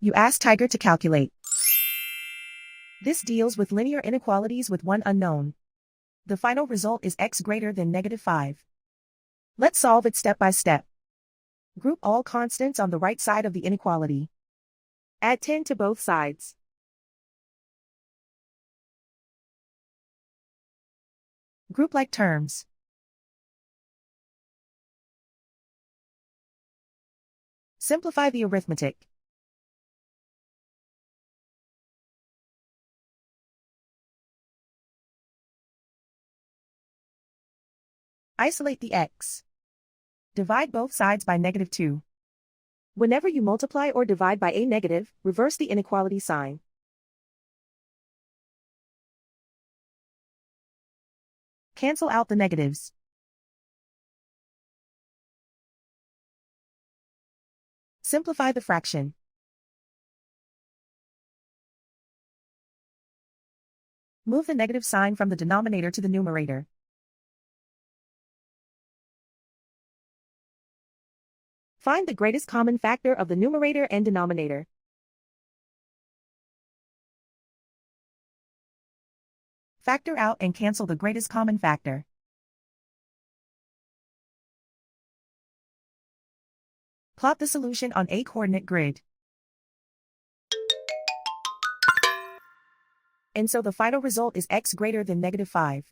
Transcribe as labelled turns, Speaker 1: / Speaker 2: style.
Speaker 1: You ask Tiger to calculate. This deals with linear inequalities with one unknown. The final result is x greater than -5. Let's solve it step by step. Group all constants on the right side of the inequality. Add 10 to both sides. Group like terms. Simplify the arithmetic. Isolate the x. Divide both sides by -2. Whenever you multiply or divide by a negative, reverse the inequality sign. Cancel out the negatives. Simplify the fraction. Move the negative sign from the denominator to the numerator. Find the greatest common factor of the numerator and denominator. Factor out and cancel the greatest common factor. Plot the solution on a coordinate grid. And so the final result is x greater than -5.